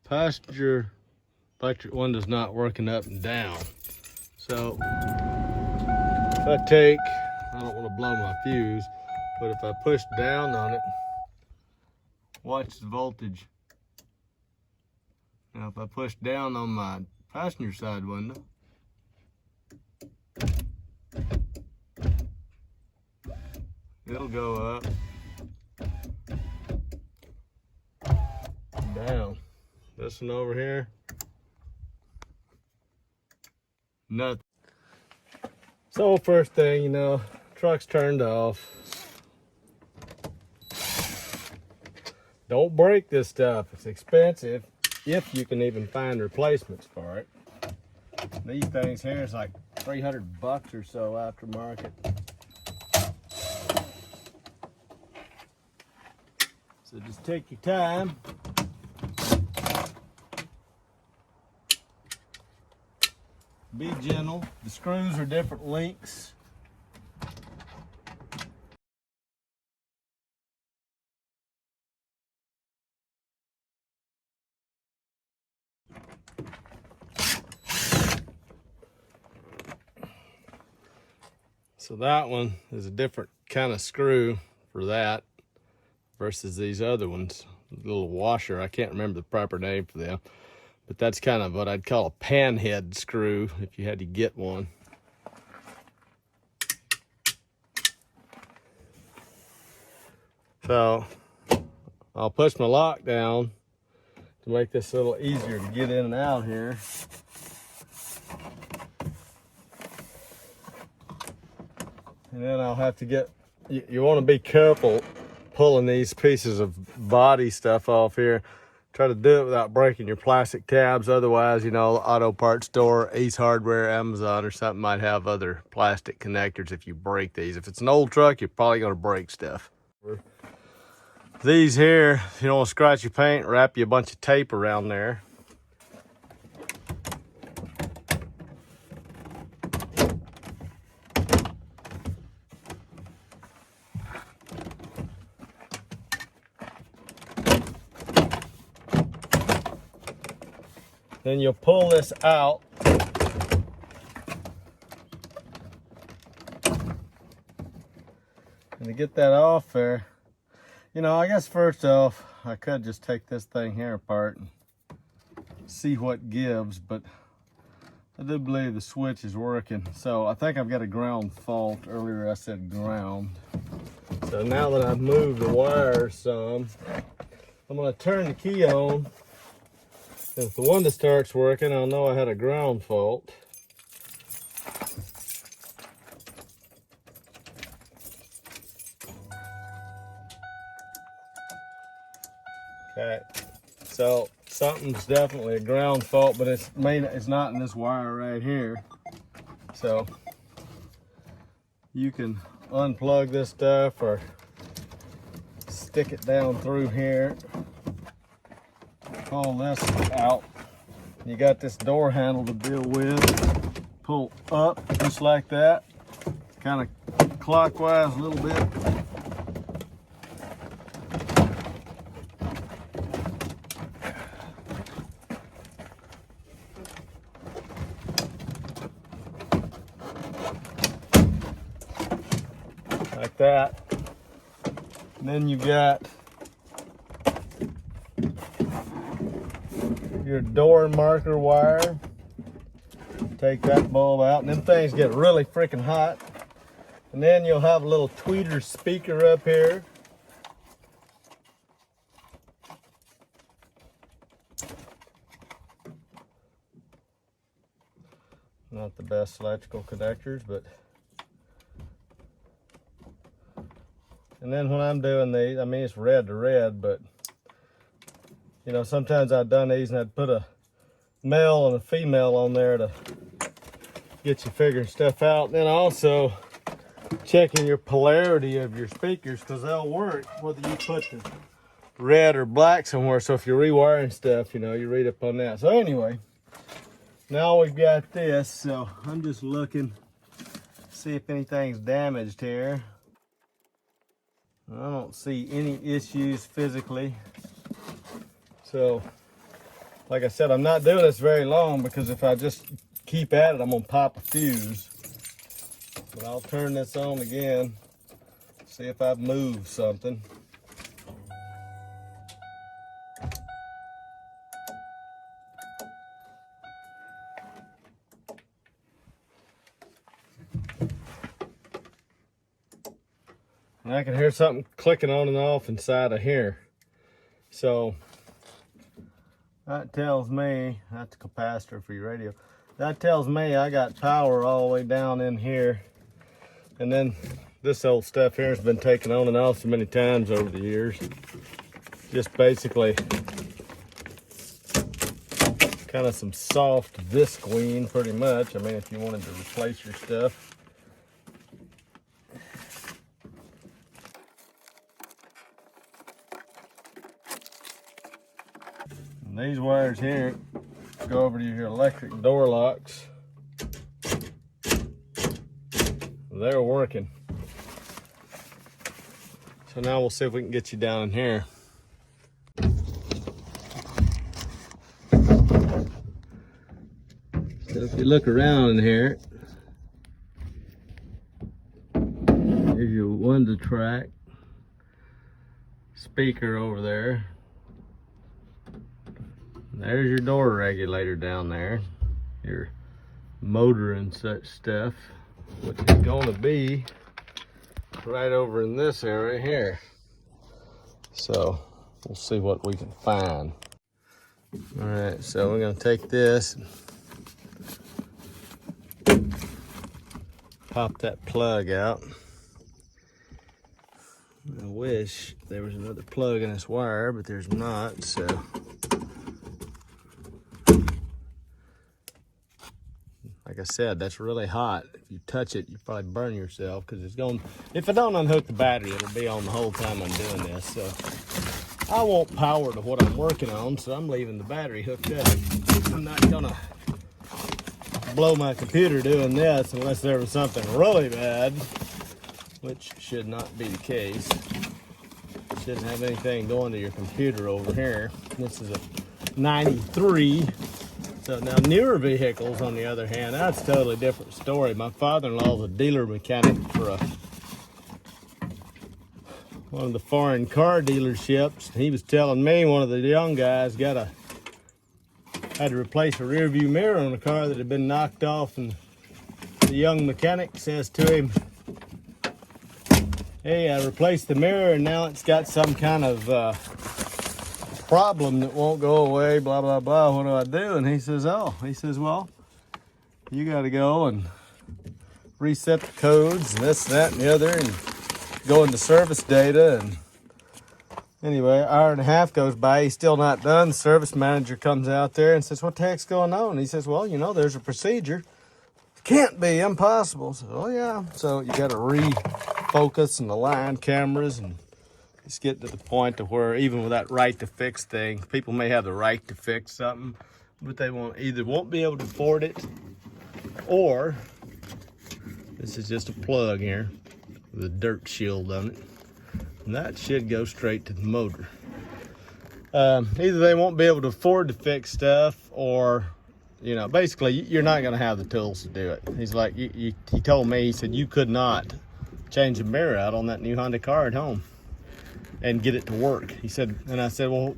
passenger electric window's not working up and down. So if I take, I don't want to blow my fuse, but if I push down on it, watch the voltage. Now if I push down on my passenger side window, it'll go up, down. This one over here, nothing. So first thing, you know, truck's turned off. Don't break this stuff. It's expensive if you can even find replacements for it. These things here is like 300 bucks or so aftermarket. So just take your time. Be gentle. The screws are different lengths. So that one is a different kind of screw for that versus these other ones. A little washer, I can't remember the proper name for them, but that's kind of what I'd call a panhead screw if you had to get one. So I'll push my lock down to make this a little easier to get in and out here. And then I'll have to get, you want to be careful pulling these pieces of body stuff off here. Try to do it without breaking your plastic tabs. Otherwise, you know, auto parts store, Ace Hardware, Amazon or something might have other plastic connectors if you break these. If it's an old truck, you're probably going to break stuff. These here, if you don't want to scratch your paint, wrap you a bunch of tape around there. Then you'll pull this out. And to get that off there, you know, I guess first off, I could just take this thing here apart and see what gives, but I do believe the switch is working. So I think I've got a ground fault. Earlier I said ground. So now that I've moved the wires some, I'm gonna turn the key on. If the window starts working, I'll know I had a ground fault. Okay, so something's definitely a ground fault, but it's not in this wire right here. So you can unplug this stuff or stick it down through here. Pull this out. You got this door handle to deal with. Pull up just like that, kind of clockwise a little bit. Like that. And then you got your door marker wire. Take that bulb out, and them things get really freaking hot. And then you'll have a little tweeter speaker up here. Not the best electrical connectors, but. And then when I'm doing these, I mean, it's red to red, but you know, sometimes I've done these and I'd put a male and a female on there to get you figuring stuff out. And then also checking your polarity of your speakers, because they'll work whether you put the red or black somewhere. So if you're rewiring stuff, you know, you read up on that. So anyway, now we've got this. So I'm just looking, see if anything's damaged here. I don't see any issues physically. So like I said, I'm not doing this very long because if I just keep at it, I'm gonna pop a fuse. But I'll turn this on again, see if I've moved something. And I can hear something clicking on and off inside of here. So that tells me, that's the capacitor for your radio. That tells me I got power all the way down in here. And then this old stuff here has been taken on and off so many times over the years. Just basically kind of some soft visqueen pretty much. I mean, if you wanted to replace your stuff. And these wires here go over to your electric door locks. They're working. So now we'll see if we can get you down in here. So if you look around in here, here's your window track speaker over there. There's your door regulator down there, your motor and such stuff, which is going to be right over in this area here. So we'll see what we can find. All right, so we're going to take this, pop that plug out. I wish there was another plug in this wire, but there's not, so. Like I said, that's really hot. If you touch it, you probably burn yourself because it's going, if I don't unhook the battery, it'll be on the whole time I'm doing this. So I want power to what I'm working on, so I'm leaving the battery hooked up. I'm not gonna blow my computer doing this unless there was something really bad, which should not be the case. Shouldn't have anything going to your computer over here. This is a 93. So now newer vehicles, on the other hand, that's a totally different story. My father-in-law was a dealer mechanic for one of the foreign car dealerships. He was telling me one of the young guys had to replace a rear view mirror on a car that had been knocked off, and the young mechanic says to him, "Hey, I replaced the mirror and now it's got some kind of problem that won't go away, blah, blah, blah. What do I do?" And he says, well, you got to go and reset the codes and this, that, and the other, and go into service data. And anyway, an hour and a half goes by. He's still not done. The service manager comes out there and says, "What the heck's going on?" And he says, "Well, you know, there's a procedure. It can't be, impossible." So, "Oh, yeah." So you got to refocus and align cameras, and it's getting to the point to where even with that right to fix thing, people may have the right to fix something, but they won't be able to afford it, or this is just a plug here with a dirt shield on it, and that should go straight to the motor. Either they won't be able to afford to fix stuff, or, you know, basically you're not going to have the tools to do it. He's like, he told me, he said, you could not change the mirror out on that new Honda car at home and get it to work. He said, and I said, well,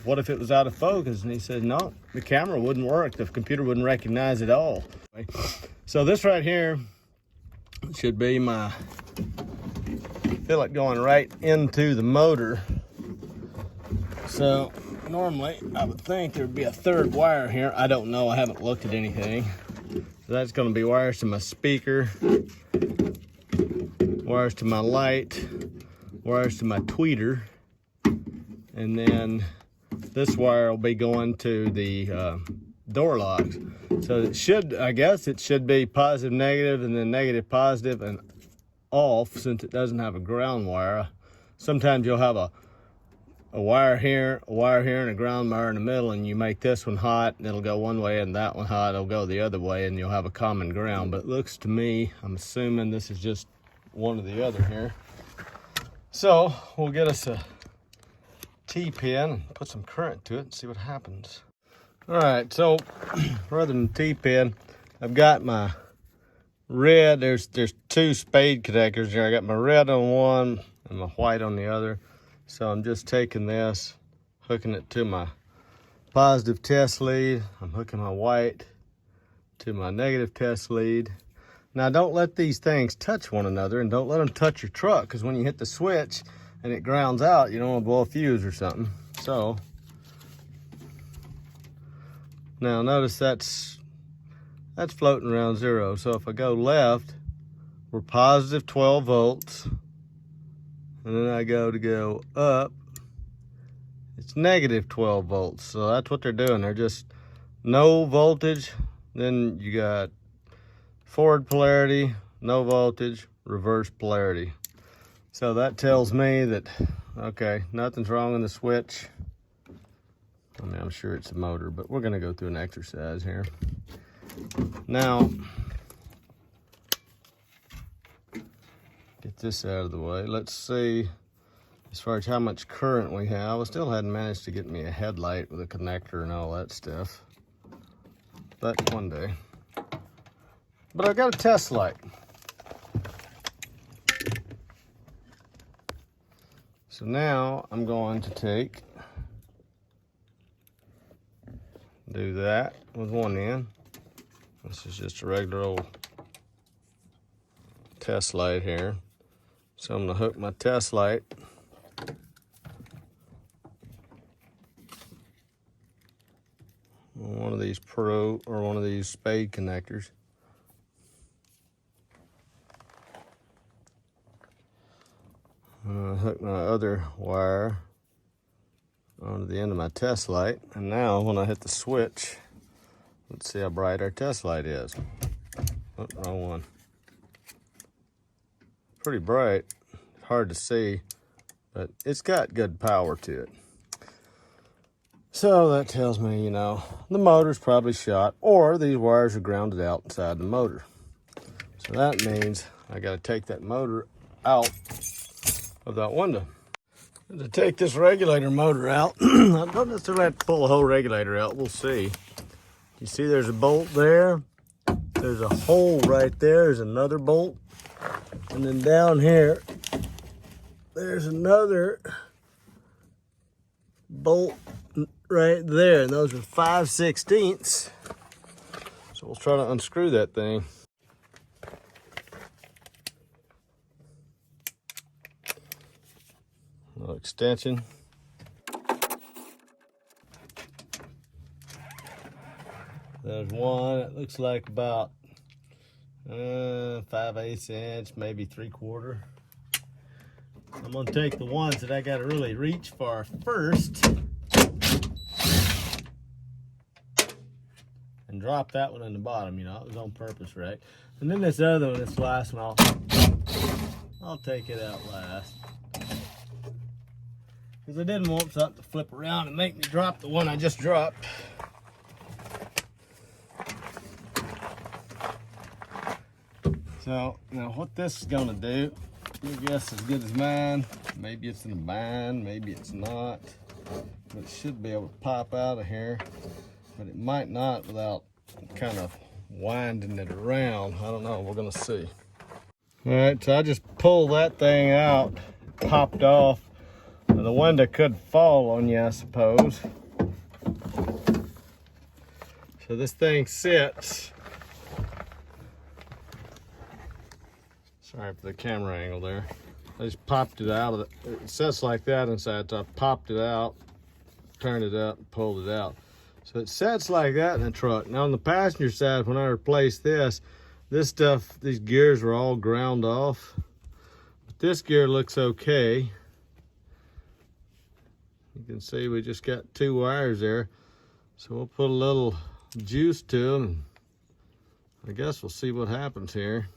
what if it was out of focus? And he said, no, the camera wouldn't work. The computer wouldn't recognize it all. So this right here should be my fillet going right into the motor. So normally I would think there'd be a third wire here. I don't know, I haven't looked at anything. So that's gonna be wires to my speaker, wires to my light, wires to my tweeter, and then this wire will be going to the door locks. So it should, I guess it should be positive, negative, and then negative, positive, and off, since it doesn't have a ground wire. Sometimes you'll have a wire here, and a ground wire in the middle, and you make this one hot, and it'll go one way, and that one hot, it'll go the other way, and you'll have a common ground. But it looks to me, I'm assuming this is just one or the other here. So we'll get us a T-pin and put some current to it and see what happens. All right, so rather than T-pin, I've got my red. There's two spade connectors here. I got my red on one and my white on the other. So I'm just taking this, hooking it to my positive test lead. I'm hooking my white to my negative test lead. Now don't let these things touch one another, and don't let them touch your truck, because when you hit the switch and it grounds out, you don't want to blow a fuse or something. So now notice that's floating around 0. So if I go left, we're positive 12 volts. And then I go up, it's negative 12 volts. So that's what they're doing. They're just no voltage. Then you got forward polarity, no voltage, reverse polarity. So that tells me that, okay, nothing's wrong in the switch. I mean, I'm sure it's a motor, but we're gonna go through an exercise here. Now, get this out of the way. Let's see, as far as how much current we have. I still hadn't managed to get me a headlight with a connector and all that stuff. But one day. But I got a test light. So now I'm going to do that with one end. This is just a regular old test light here. So I'm gonna hook my test light on one of these one of these spade connectors. Hook my other wire onto the end of my test light. And now when I hit the switch, let's see how bright our test light is. Oh, wrong one. Pretty bright, hard to see, but it's got good power to it. So that tells me, you know, the motor's probably shot, or these wires are grounded out inside the motor. So that means I gotta take that motor out of that window. To take this regulator motor out, I don't necessarily have to pull the whole regulator out, we'll see. You see there's a bolt there, there's a hole right there, there's another bolt, and then down here, there's another bolt right there, and those are 5/16. So we'll try to unscrew that thing. A little extension. There's one, it looks like about 5/8 inch, maybe 3/4. I'm gonna take the ones that I gotta really reach for first and drop that one in the bottom, you know, it was on purpose, right? And then this other one, this last one, I'll take it out last. Because I didn't want something to flip around and make me drop the one I just dropped. So, now what this is gonna do, your guess is as good as mine. Maybe it's in a bind, maybe it's not. But it should be able to pop out of here. But it might not without kind of winding it around. I don't know, we're gonna see. All right, so I just pulled that thing out, popped off. And the window could fall on you, I suppose. So this thing sits. Sorry for the camera angle there. I just popped it out of it. It sits like that inside, so I popped it out, turned it up, and pulled it out. So it sits like that in the truck. Now on the passenger side, when I replaced this stuff, these gears were all ground off. But this gear looks okay. You can see we just got 2 wires there. So we'll put a little juice to them. I guess we'll see what happens here.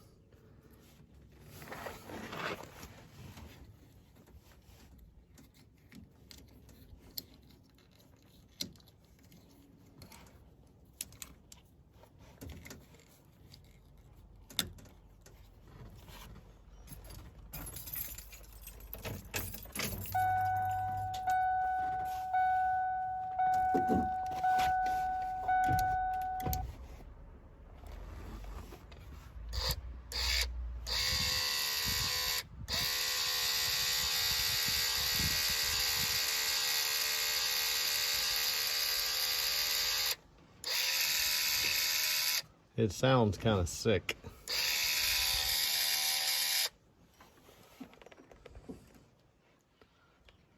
It sounds kind of sick.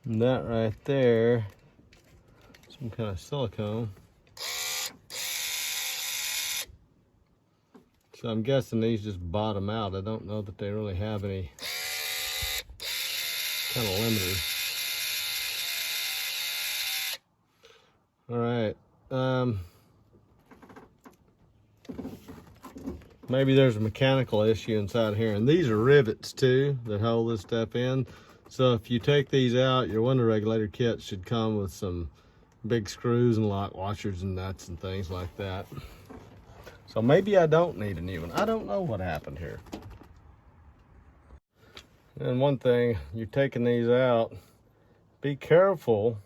And that right there, some kind of silicone. So I'm guessing these just bottom out. I don't know that they really have any kind of limiters. All right. Maybe there's a mechanical issue inside here. And these are rivets too that hold this stuff in. So if you take these out, your window regulator kit should come with some big screws and lock washers and nuts and things like that. So maybe I don't need a new one. I don't know what happened here. And one thing, you're taking these out, be careful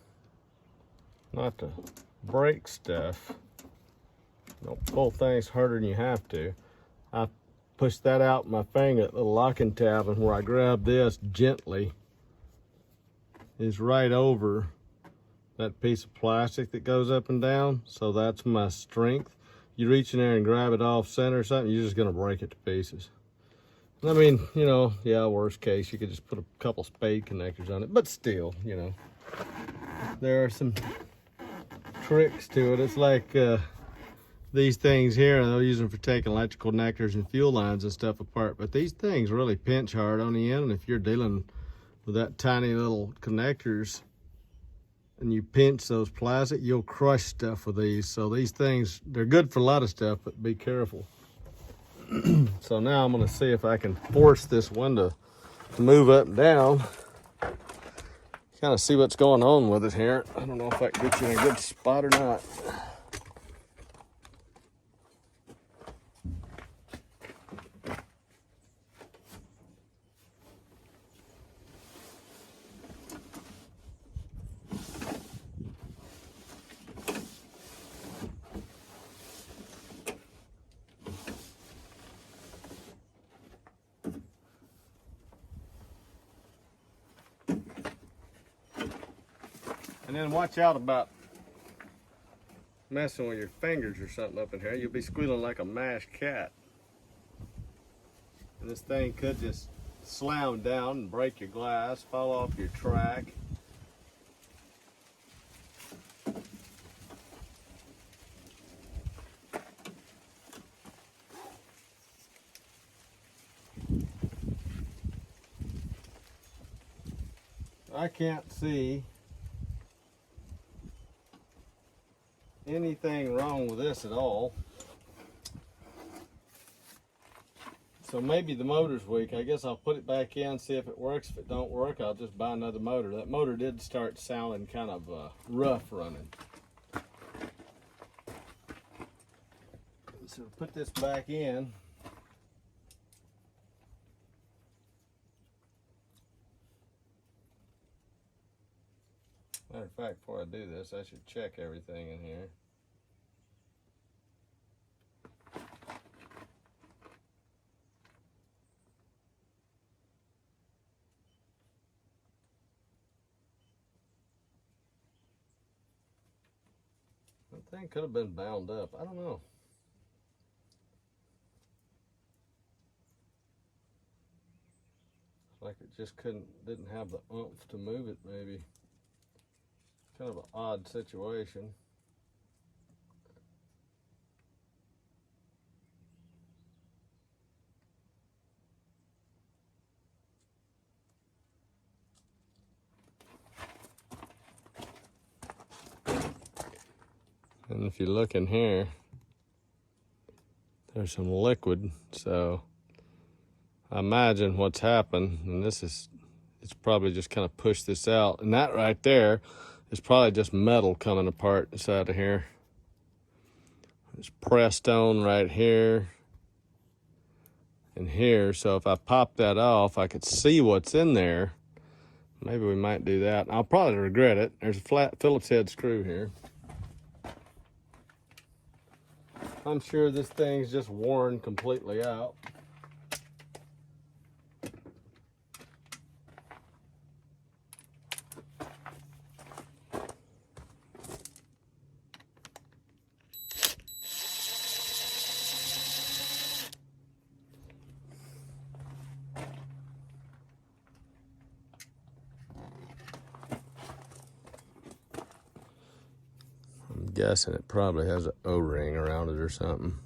not to break stuff. Don't pull things harder than you have to. I pushed that out with my finger, the locking tab, and where I grab this gently is right over that piece of plastic that goes up and down. So that's my strength. You reach in there and grab it off center or something, you're just gonna break it to pieces. I mean, you know, yeah, worst case, you could just put a couple spade connectors on it, but still, you know, there are some tricks to it. It's like these things here, and they'll use them for taking electrical connectors and fuel lines and stuff apart, but these things really pinch hard on the end, and if you're dealing with that tiny little connectors and you pinch those plastic, you'll crush stuff with these. So these things, they're good for a lot of stuff, but be careful. So now I'm gonna see if I can force this window to move up and down. Kind of see what's going on with it here. I don't know if I can get you in a good spot or not. And then watch out about messing with your fingers or something up in here. You'll be squealing like a mashed cat. And this thing could just slam down and break your glass, fall off your track. I can't see anything wrong with this at all. So maybe the motor's weak. I guess I'll put it back in, see if it works. If it don't work, I'll just buy another motor. That motor did start sounding kind of rough running. So put this back in. Matter of fact, before I do this, I should check everything in here. That thing could have been bound up. I don't know. Like it just didn't have the oomph to move it, maybe. Kind of an odd situation. And if you look in here, there's some liquid. So I imagine what's happened, and it's probably just kind of pushed this out. And that right there is probably just metal coming apart inside of here. It's pressed on right here and here. So if I pop that off, I could see what's in there. Maybe we might do that. I'll probably regret it. There's a flat Phillips head screw here. I'm sure this thing's just worn completely out. guessing it probably has an O-ring around it or something.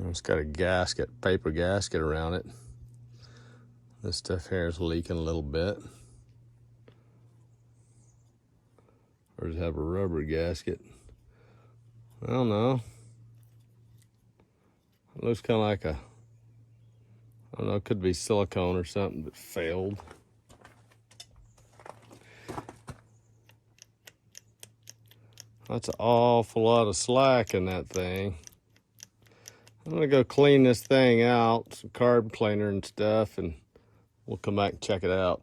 It's got a gasket, paper gasket around it. This stuff here is leaking a little bit. Or does it have a rubber gasket? I don't know. It looks kind of like a, I don't know, it could be silicone or something that failed. That's an awful lot of slack in that thing. I'm gonna go clean this thing out, some carb cleaner and stuff, and we'll come back and check it out.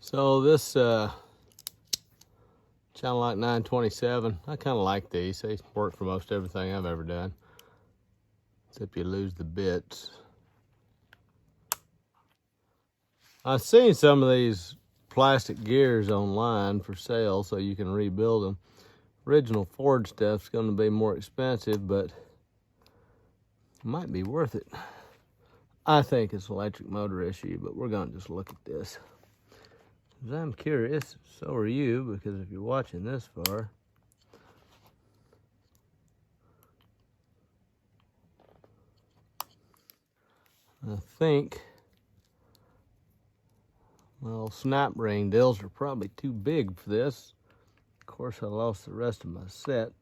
So this Channel Lock 927, I kind of like these. They work for most everything I've ever done, except you lose the bits. I've seen some of these plastic gears online for sale so you can rebuild them. Original Ford stuff's going to be more expensive, but it might be worth it. I think it's an electric motor issue, but we're going to just look at this. I'm curious, so are you, because if you're watching this far, I think my little snap ring deals are probably too big for this. Of course, I lost the rest of my set.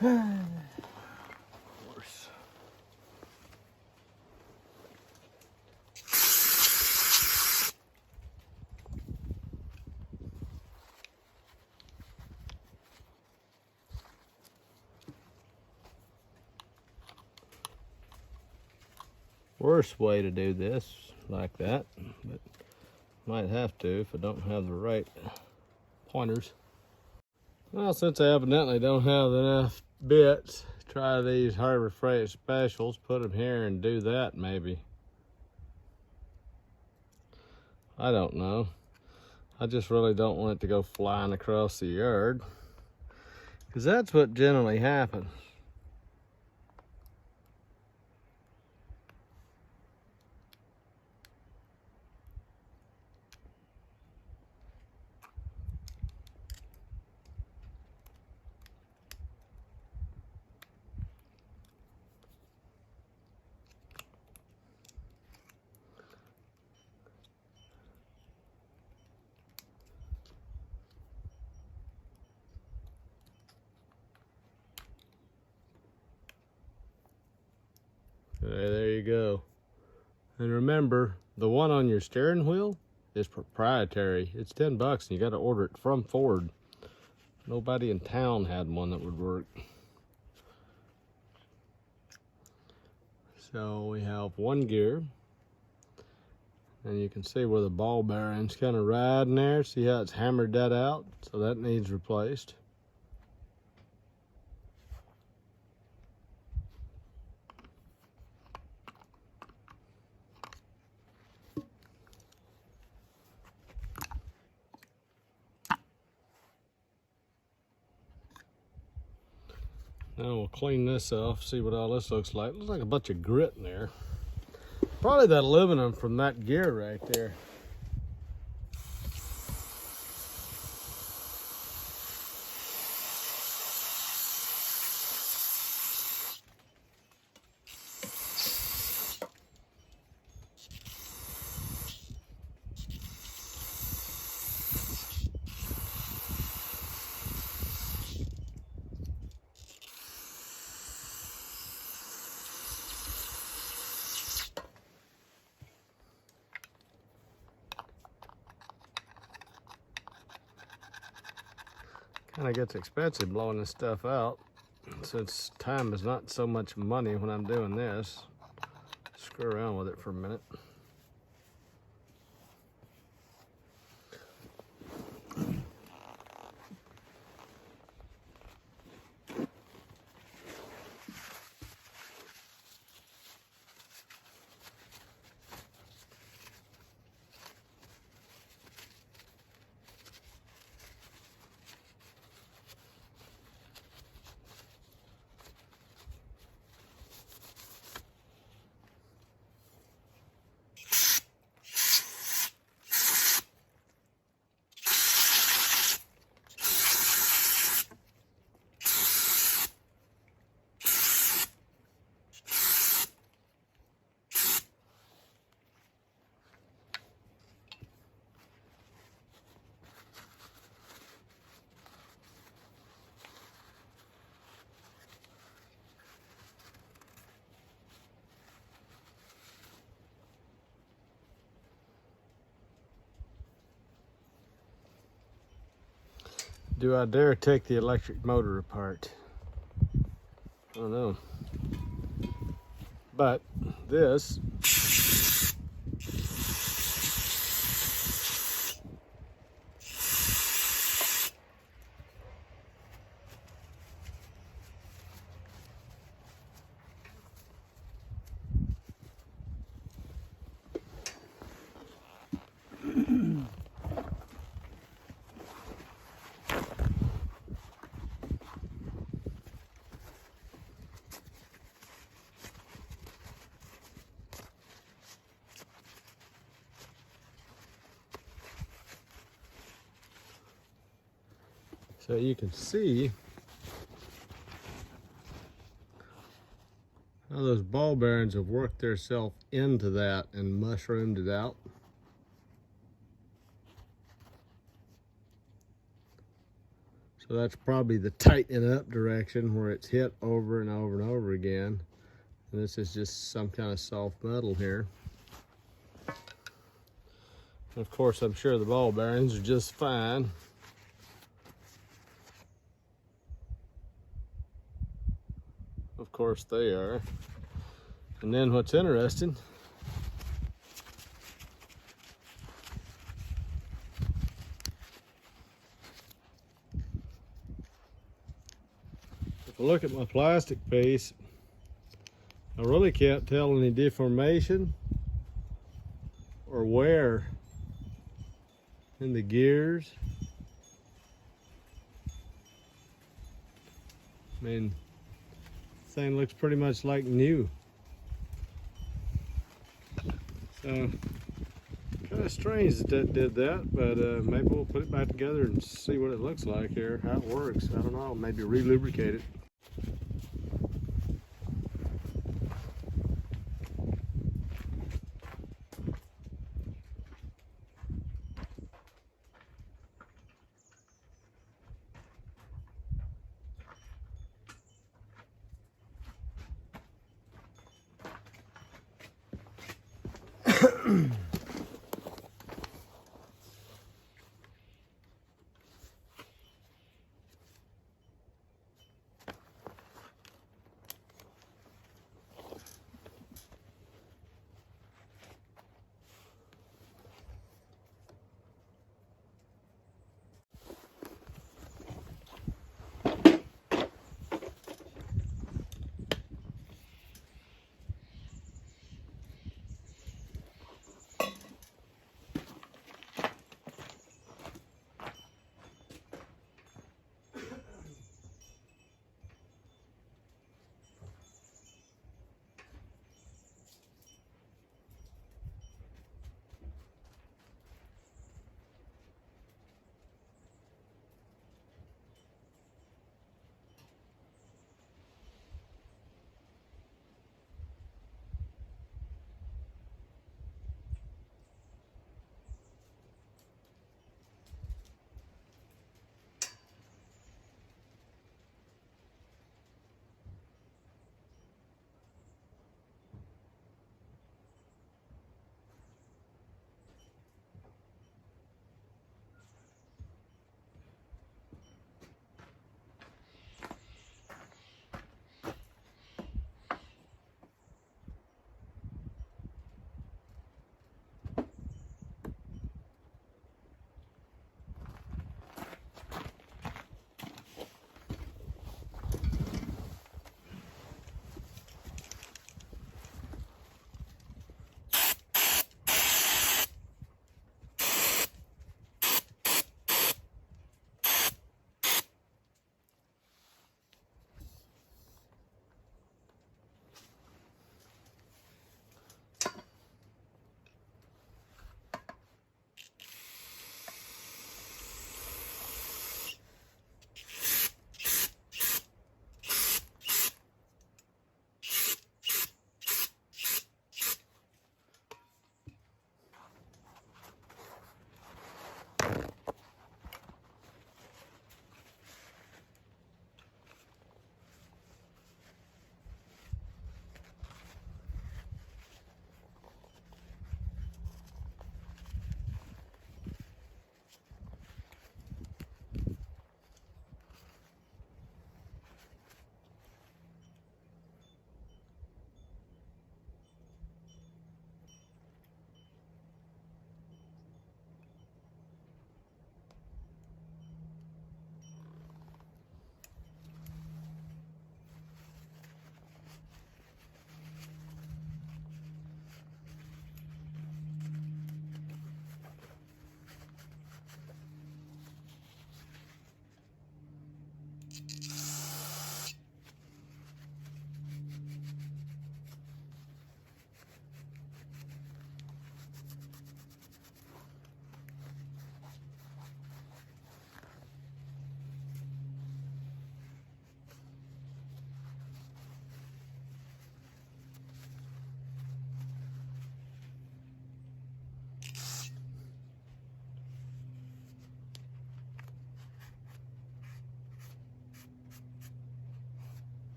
Worse. Worst way to do this like that, but might have to if I don't have the right pointers. Well, since I evidently don't have enough bits, try these Harbor Freight specials, put them here and do that maybe. I don't know. I just really don't want it to go flying across the yard, because that's what generally happens. Okay, there you go. And remember, the one on your steering wheel is proprietary. It's $10 and you got to order it from Ford. Nobody in town had one that would work. So we have one gear, and you can see where the ball bearing's kind of riding there. See how it's hammered that out? So that needs replaced. Now we'll clean this off, see what all this looks like. Looks like a bunch of grit in there. Probably that aluminum from that gear right there. Kind of gets expensive blowing this stuff out, since time is not so much money when I'm doing this. Screw around with it for a minute. Do I dare take the electric motor apart? I don't know. But this so you can see how those ball bearings have worked themselves into that and mushroomed it out. So that's probably the tightening up direction where it's hit over and over and over again. And this is just some kind of soft metal here. Of course, I'm sure the ball bearings are just fine. Of course they are. And then what's interesting, if I look at my plastic piece, I really can't tell any deformation or wear in the gears. I mean, thing looks pretty much like new. So kind of strange that did that, but maybe we'll put it back together and see what it looks like here, how it works. I don't know, maybe re-lubricate it.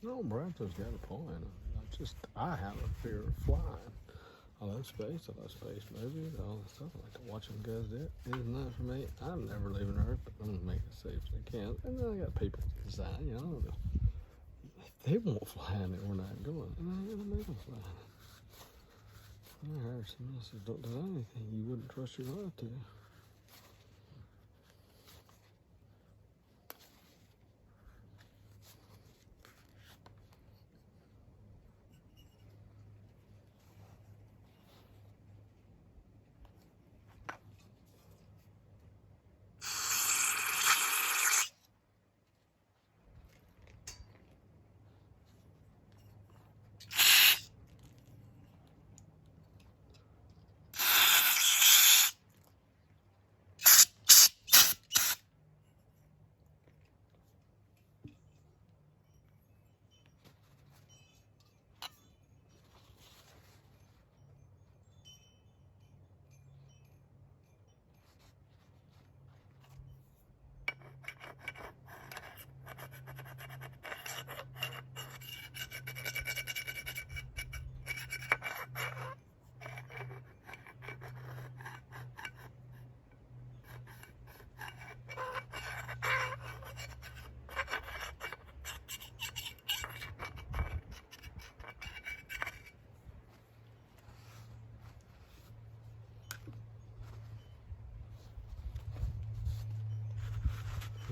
No, Brampton's got a point. I have a fear of flying. I love space movies, all the stuff. I like to watch them guys do it. Isn't that for me? I'm never leaving Earth, but I'm gonna make it safe as I can. And then I got people to decide, if they won't fly in it, we're not going. And I ain't gonna make them fly. I heard someone says, don't do anything you wouldn't trust your life to.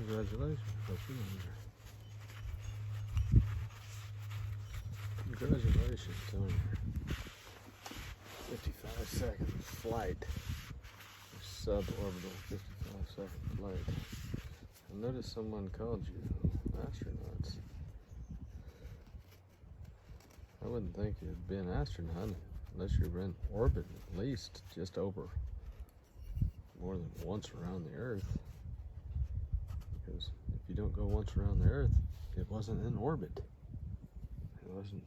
Congratulations, what you on here. Congratulations on your 55-second flight. Your suborbital 55-second flight. I noticed someone called you astronauts. I wouldn't think you'd be an astronaut unless you were in orbit at least just over more than once around the Earth. Because if you don't go once around the Earth, it wasn't in orbit. It wasn't.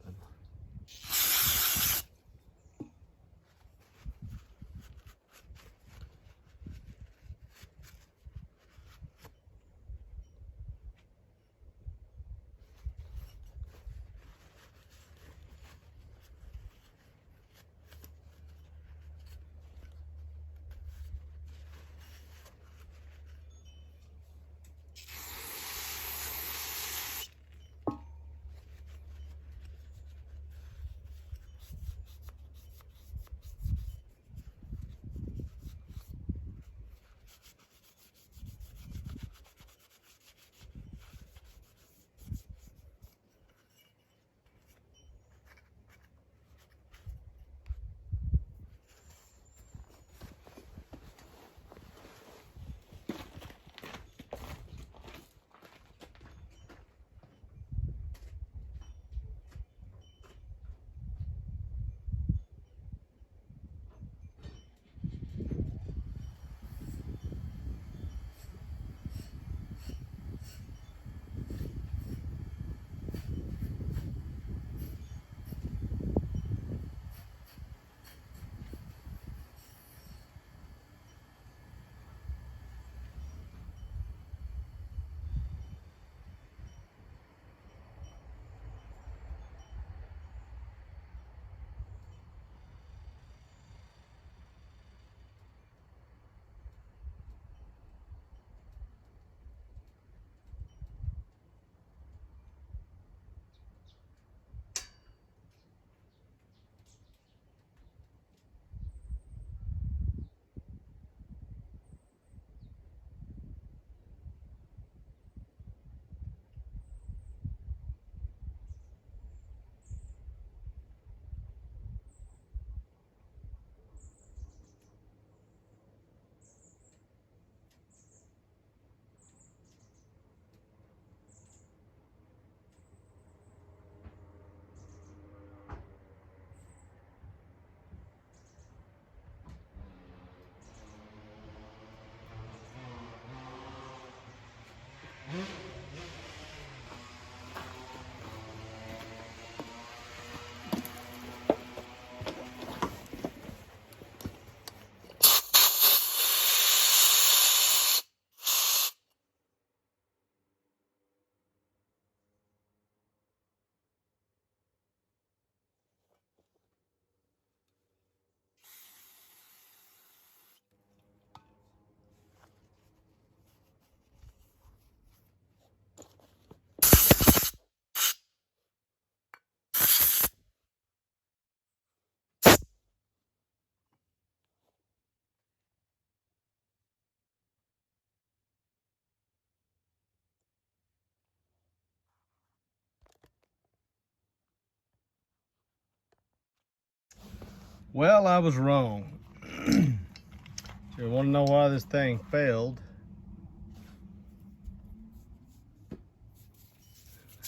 Well, I was wrong. So you want to know why this thing failed?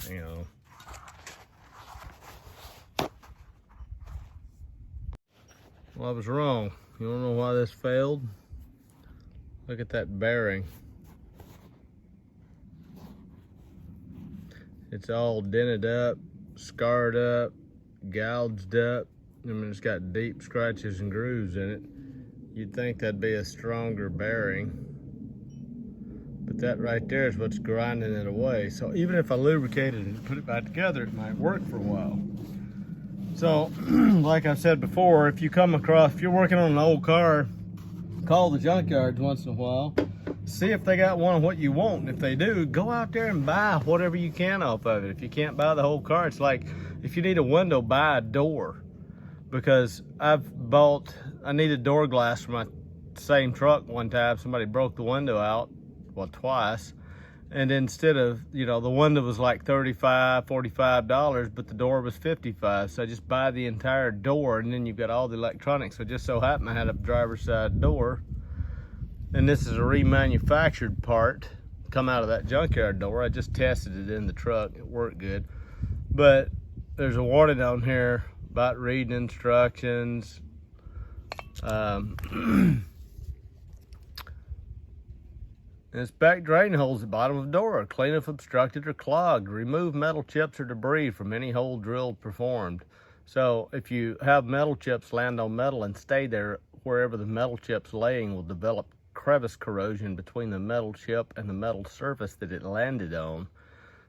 Hang on. Well, I was wrong. You want to know why this failed? Look at that bearing. It's all dented up, scarred up, gouged up. I mean, it's got deep scratches and grooves in it. You'd think that'd be a stronger bearing, but that right there is what's grinding it away. So even if I lubricated and put it back together, it might work for a while. So, like I said before, if you're working on an old car, call the junkyards once in a while, see if they got one of what you want. And if they do, go out there and buy whatever you can off of it. If you can't buy the whole car, it's like if you need a window, buy a door. Because I needed door glass for my same truck one time. Somebody broke the window out, well, twice. And instead of, the window was like $35, $45, but the door was $55. So I just buy the entire door, and then you've got all the electronics. So it just so happened I had a driver's side door. And this is a remanufactured part, come out of that junkyard door. I just tested it in the truck, it worked good. But there's a warning on here about reading instructions. Inspect drain holes at the bottom of the door. Clean if obstructed or clogged. Remove metal chips or debris from any hole drilled performed. So if you have metal chips land on metal and stay there, wherever the metal chip's laying will develop crevice corrosion between the metal chip and the metal surface that it landed on.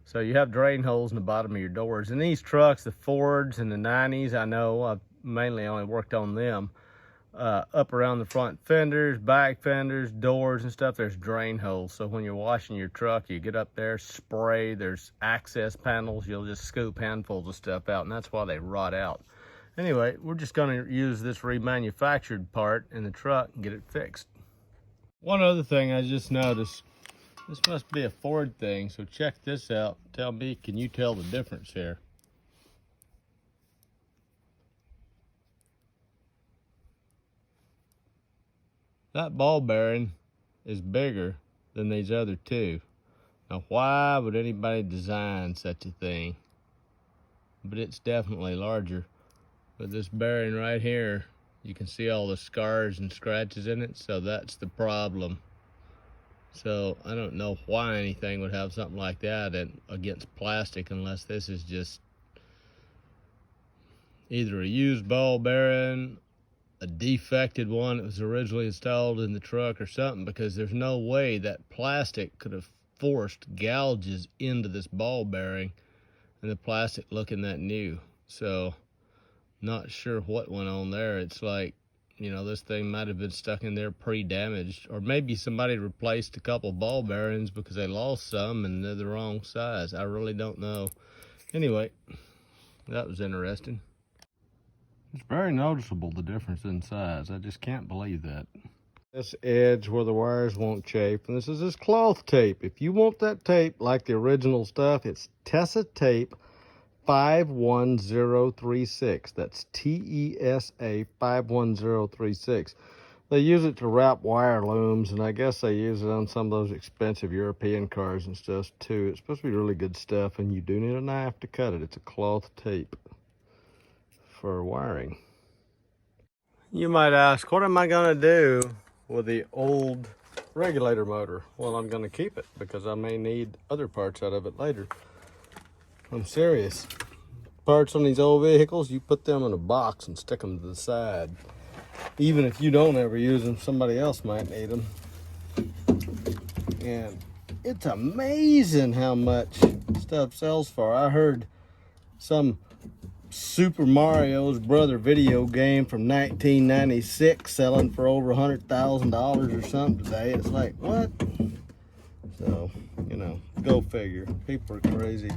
So you have drain holes in the bottom of your doors. And these trucks, the Fords and the 90s, I know, I've mainly only worked on them. Up around the front fenders, back fenders, doors and stuff, there's drain holes. So when you're washing your truck, you get up there, spray, there's access panels, you'll just scoop handfuls of stuff out, and that's why they rot out. Anyway, we're just gonna use this remanufactured part in the truck and get it fixed. One other thing I just noticed, this must be a Ford thing, so check this out. Tell me, can you tell the difference here? That ball bearing is bigger than these other two. Now, why would anybody design such a thing? But it's definitely larger. But this bearing right here, you can see all the scars and scratches in it, so that's the problem. So I don't know why anything would have something like that against plastic, unless this is just either a used ball bearing, a defected one that was originally installed in the truck or something, because there's no way that plastic could have forced gouges into this ball bearing and the plastic looking that new. So not sure what went on there. It's like, this thing might have been stuck in there pre-damaged, or maybe somebody replaced a couple ball bearings because they lost some and they're the wrong size. I really don't know. Anyway, that was interesting. It's very noticeable, the difference in size. I just can't believe that. This edge where the wires won't chafe, and this is this cloth tape. If you want that tape like the original stuff, it's Tesa tape 51036. That's TESA 51036. They use it to wrap wire looms, and I guess they use it on some of those expensive European cars and stuff too. It's supposed to be really good stuff, and you do need a knife to cut it. It's a cloth tape for wiring. You might ask, what am I gonna do with the old regulator motor. Well, I'm going to keep it because I may need other parts out of it later. I'm serious. Parts on these old vehicles, you put them in a box and stick them to the side. Even if you don't ever use them, somebody else might need them. And it's amazing how much stuff sells for. I heard some Super Mario's brother video game from 1996 selling for over $100,000 or something today. It's like, what? So, you know, go figure. People are crazy.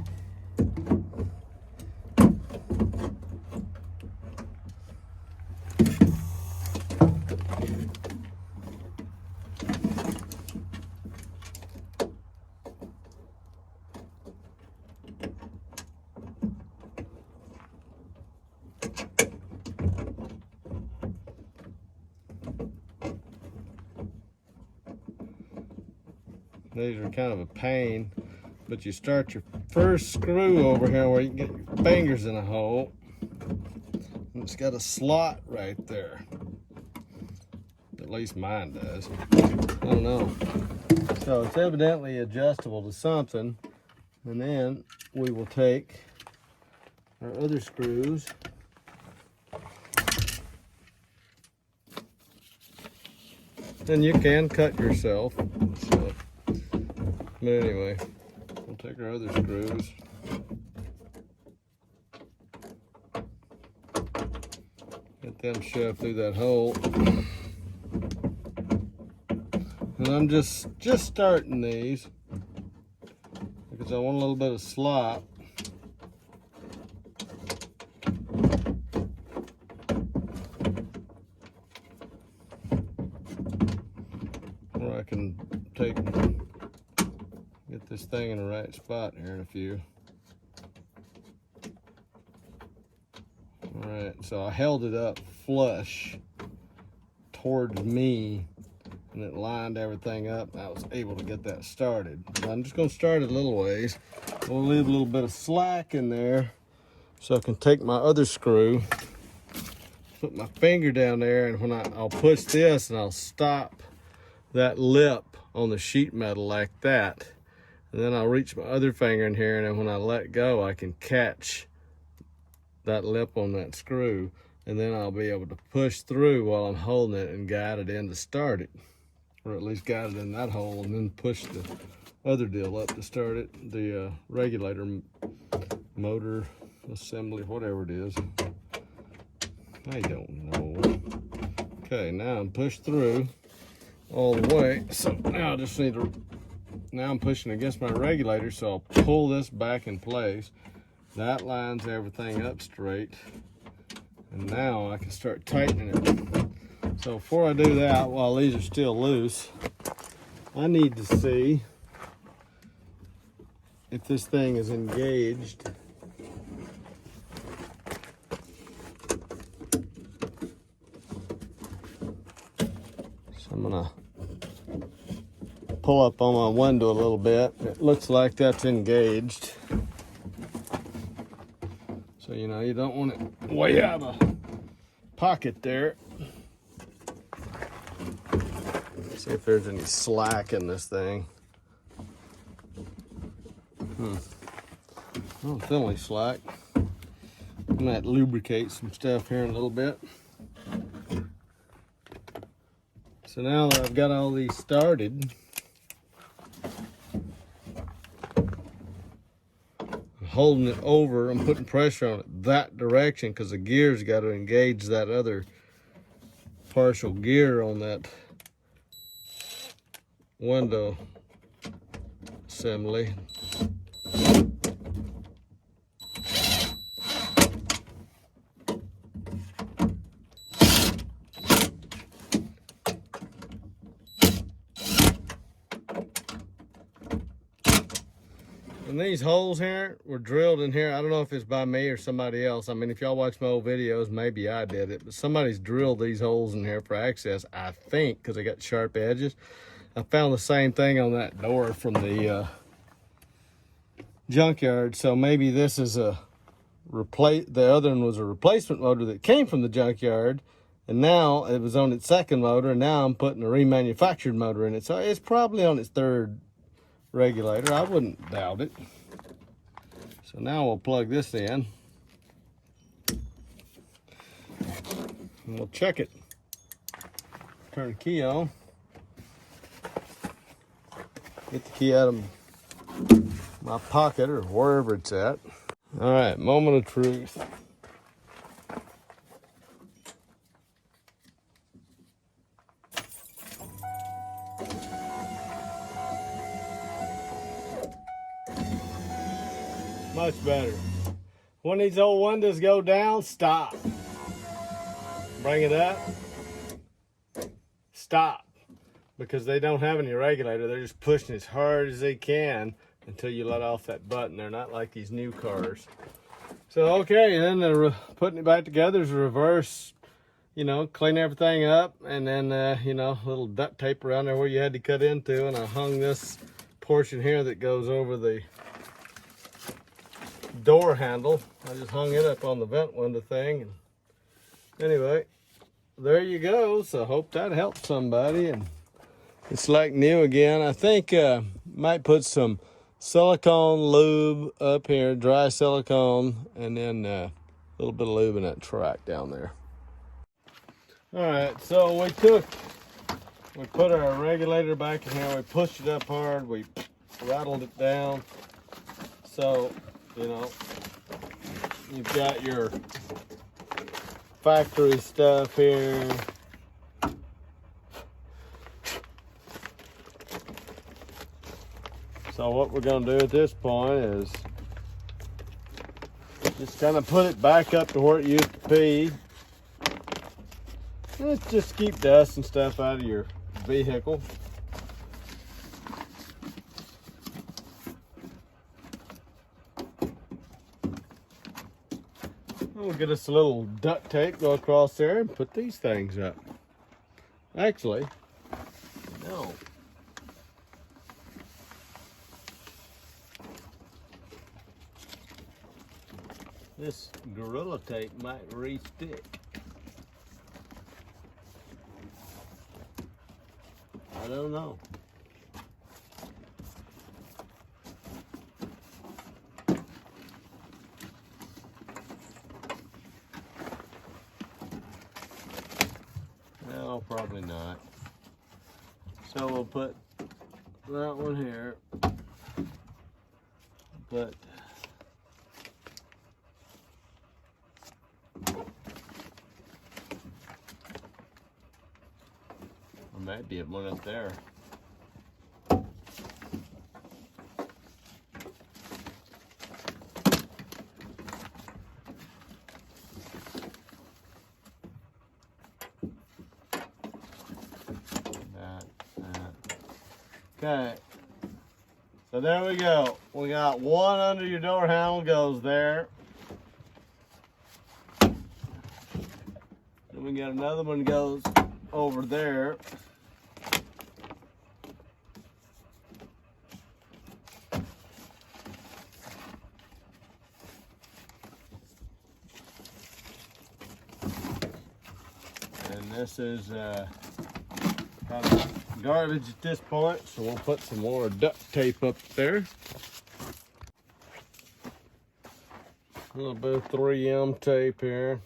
These are kind of a pain, but you start your first screw over here where you can get your fingers in a hole. And it's got a slot right there. At least mine does. I don't know. So it's evidently adjustable to something. And then we will take our other screws. And you can cut yourself. So, but anyway, we'll take our other screws. Get them shoved through that hole. And I'm just starting these because I want a little bit of slop. Where I can get this thing in the right spot here in a few. All right, so I held it up flush towards me and it lined everything up. I was able to get that started. But I'm just gonna start it a little ways. We'll leave a little bit of slack in there so I can take my other screw, put my finger down there, and when I'll push this and I'll stop that lip on the sheet metal like that. And then I'll reach my other finger in here, and then when I let go, I can catch that lip on that screw, and then I'll be able to push through while I'm holding it and guide it in to start it. Or at least guide it in that hole and then push the other deal up to start it. The regulator motor assembly, whatever it is. I don't know. Okay, now I'm pushed through all the way. So now I just need to, now I'm pushing against my regulator, so I'll pull this back in place. That lines everything up straight. And now I can start tightening it. So before I do that, while these are still loose, I need to see if this thing is engaged. So I'm gonna pull up on my window a little bit. It looks like that's engaged. So, you know, you don't want it way out of pocket there. See if there's any slack in this thing. I don't feel any slack. I might lubricate some stuff here in a little bit. So now that I've got all these started, I'm holding it over, I'm putting pressure on it that direction because the gear's got to engage that other partial gear on that window assembly. And these holes here were drilled in here. I don't know if it's by me or somebody else. I mean, if y'all watch my old videos, maybe I did it, but somebody's drilled these holes in here for access, I think, because they got sharp edges. I found the same thing on that door from the junkyard, so maybe this is a the other one was a replacement motor that came from the junkyard, And now it was on its second motor, and now I'm putting a remanufactured motor in it. So it's probably on its third regulator. I wouldn't doubt it. So now we'll plug this in. And we'll check it. Turn the key on. Get the key out of my pocket or wherever it's at. All right, moment of truth. Much better. When these old windows go down, stop. Bring it up. Stop. Because they don't have any regulator. They're just pushing as hard as they can until you let off that button. They're not like these new cars. So, okay, and then they're putting it back together is reverse, you know, clean everything up. And then, you know, a little duct tape around there where you had to cut into. And I hung this portion here that goes over the door handle. I just hung it up on the vent window thing. And anyway, there you go. So I hope that helped somebody. And it's like new again. I think might put some silicone lube up here, dry silicone, and then a little bit of lube in that track down there. All right, so we put our regulator back in here. We pushed it up hard. We rattled it down. So, you know, you've got your factory stuff here. So what we're going to do at this point is just kind of put it back up to where it used to be. Let's just keep dust and stuff out of your vehicle. We'll get us a little duct tape, go across there and put these things up. Actually, no. This Gorilla Tape might re-stick. I don't know. No, probably not. So we'll put that one here. But might be one up there. Okay. So there we go. We got one under your door handle goes there. Then we got another one goes over there. This is kind of garbage at this point, so we'll put some more duct tape up there. A little bit of 3M tape here.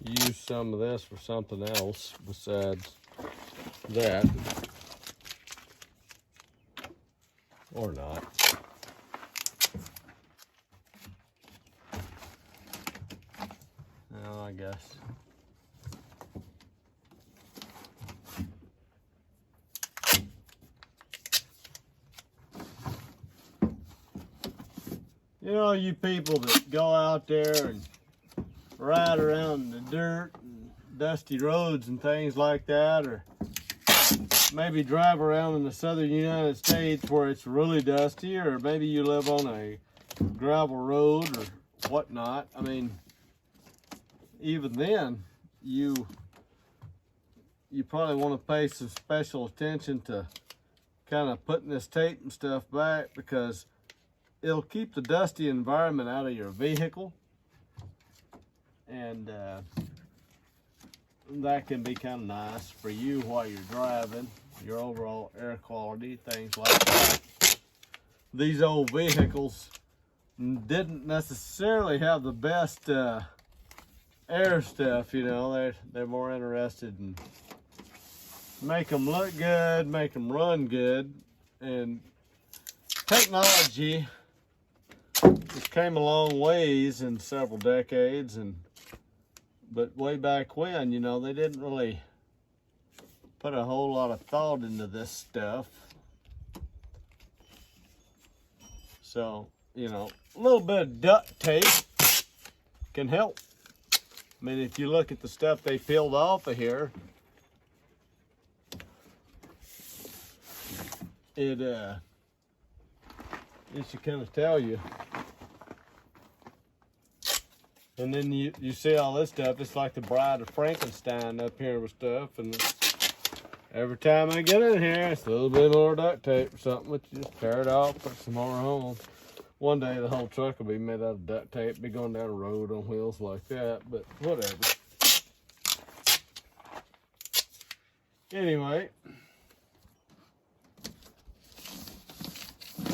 Use some of this for something else besides that. Or not. No, I guess. You know, you people that go out there and ride around the dirt and dusty roads and things like that, or maybe drive around in the southern United States where it's really dusty, or maybe you live on a gravel road or whatnot. I mean, even then, you you probably want to pay some special attention to kind of putting this tape and stuff back, because it'll keep the dusty environment out of your vehicle, and that can be kind of nice for you while you're driving, your overall air quality, things like that. These old vehicles didn't necessarily have the best air stuff, you know. They're more interested in make them look good, make them run good, and technology just came a long ways in several decades, but way back when, you know, they didn't really put a whole lot of thought into this stuff. So, you know, a little bit of duct tape can help. I mean, if you look at the stuff they peeled off of here, it should kind of tell you. And then you see all this stuff. It's like the Bride of Frankenstein up here with stuff. And every time I get in here, it's a little bit more duct tape or something. But you just tear it off, put some more on. One day the whole truck will be made out of duct tape, be going down the road on wheels like that, but whatever. Anyway,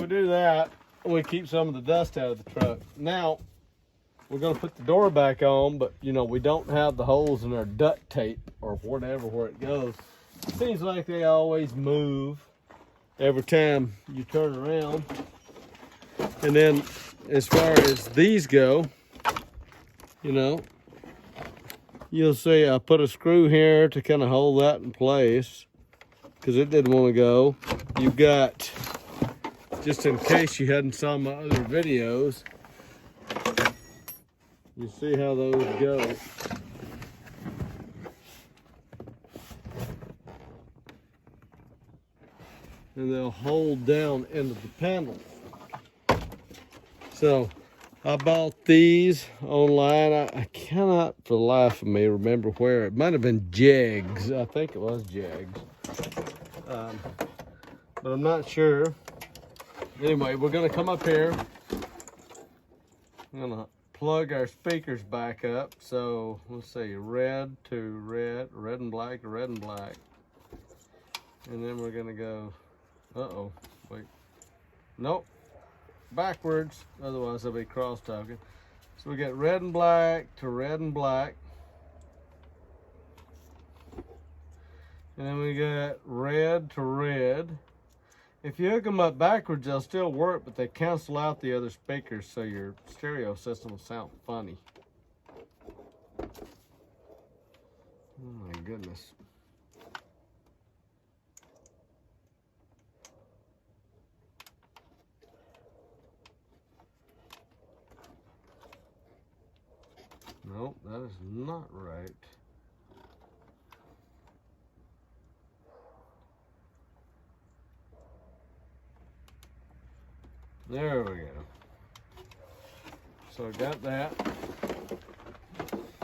we do that, we keep some of the dust out of the truck. Now, we're gonna put the door back on, but you know, we don't have the holes in our duct tape or whatever where it goes. It seems like they always move every time you turn around. And then as far as these go, you know, you'll see I put a screw here to kind of hold that in place because it didn't want to go. You've got, just in case you hadn't saw my other videos, you see how those go. And they'll hold down into the panel. So I bought these online. I cannot for the life of me remember where. It might have been Jegs. I think it was Jegs. But I'm not sure. Anyway, we're gonna come up here. I'm gonna plug our speakers back up. So let's see, red to red, red and black to red and black. And then we're gonna go, uh-oh, wait, nope. Backwards, otherwise I'll be cross-talking. So we get red and black to red and black. And then we got red to red. If you hook them up backwards, they'll still work, but they cancel out the other speakers, so your stereo system will sound funny. Oh my goodness. Nope, that is not right. There we go. So I got that.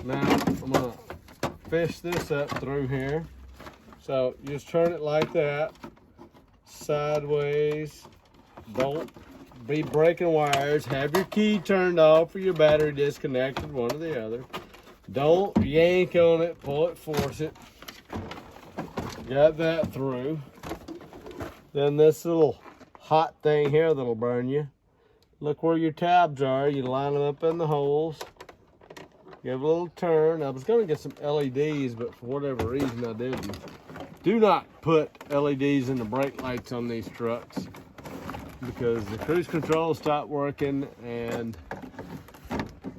Now I'm gonna fish this up through here. So you just turn it like that, sideways. Don't be breaking wires. Have your key turned off or your battery disconnected, one or the other. Don't yank on it, pull it, force it. Got that through. Then this little hot thing here that'll burn you. Look where your tabs are. You line them up in the holes. Give a little turn. I was going to get some LEDs, but for whatever reason I didn't. Do not put LEDs in the brake lights on these trucks, because the cruise control stopped working and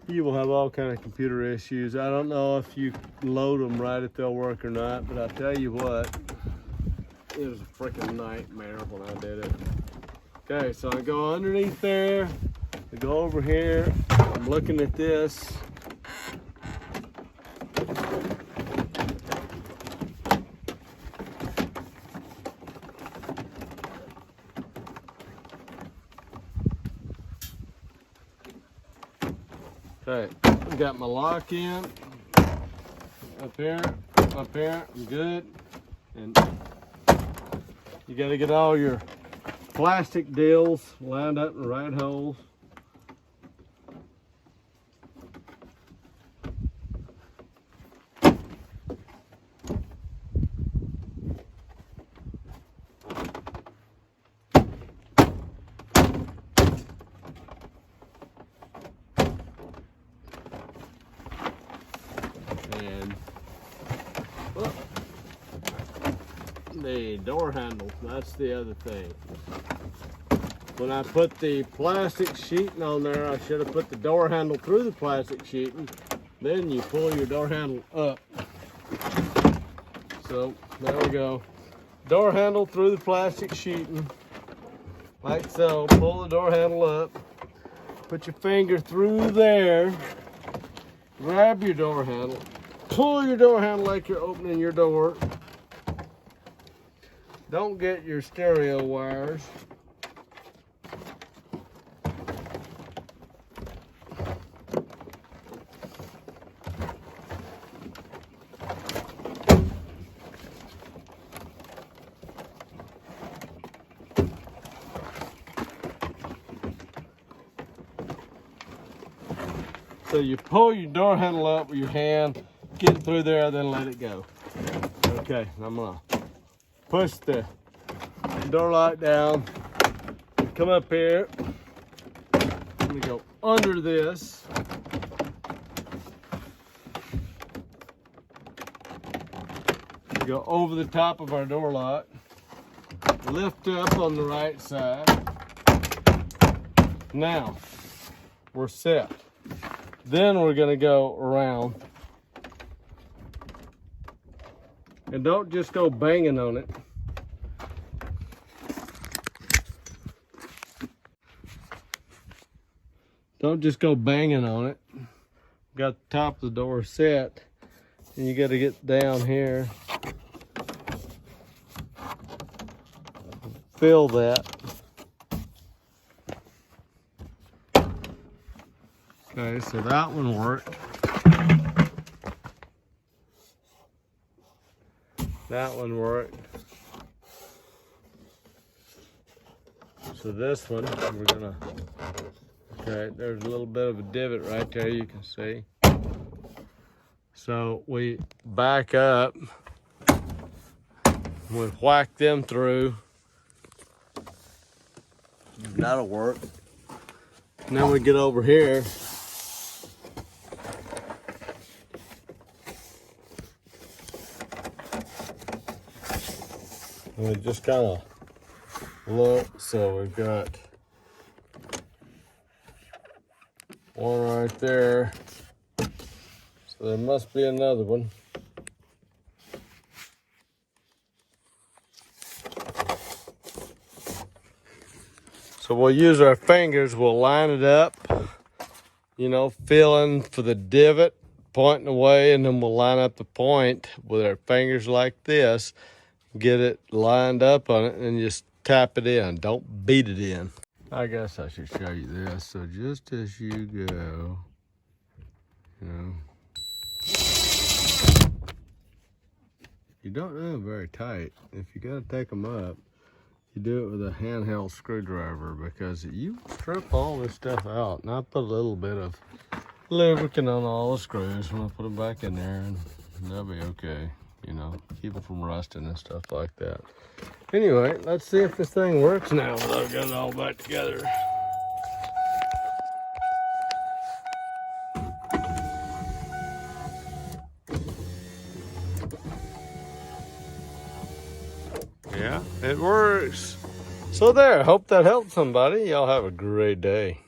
you will have all kind of computer issues. I don't know if you load them right if they'll work or not, but I tell you what, it was a freaking nightmare when I did it. Okay, so I go underneath there, I go over here, I'm looking at this. Okay, I got my lock in, up here, I'm good. And you got to get all your plastic deals lined up in the right holes. And well, the door handle, that's the other thing. When I put the plastic sheeting on there, I should have put the door handle through the plastic sheeting. Then you pull your door handle up. So there we go. Door handle through the plastic sheeting, like so. Pull the door handle up. Put your finger through there. Grab your door handle. Pull your door handle like you're opening your door. Don't get your stereo wires. So you pull your door handle up with your hand, get it through there, then let it go. Okay, I'm gonna push the door lock down, come up here, let me go under this. Go over the top of our door lock, lift up on the right side. Now, we're set. Then we're gonna go around. And don't just go banging on it. Don't just go banging on it. Got the top of the door set, and you gotta get down here. Fill that. Okay, so that one worked. That one worked. So this one, we're gonna, okay, there's a little bit of a divot right there, you can see. So we back up, we whack them through. That'll work. Now we get over here. And we just kind of look, so we've got one right there. So there must be another one. So we'll use our fingers, we'll line it up, you know, feeling for the divot, pointing away, and then we'll line up the point with our fingers like this. Get it lined up on it and just tap it in. Don't beat it in. I guess I should show you this. So just as you go, you know, you don't do them very tight. If you gotta take them up, you do it with a handheld screwdriver, because you strip all this stuff out. And I put a little bit of lubricant on all the screws. I'm gonna put them back in there and they'll be okay. You know, keep them from rusting and stuff like that. Anyway, let's see if this thing works now that I've got it all back together. Yeah, it works. So there, hope that helped somebody. Y'all have a great day.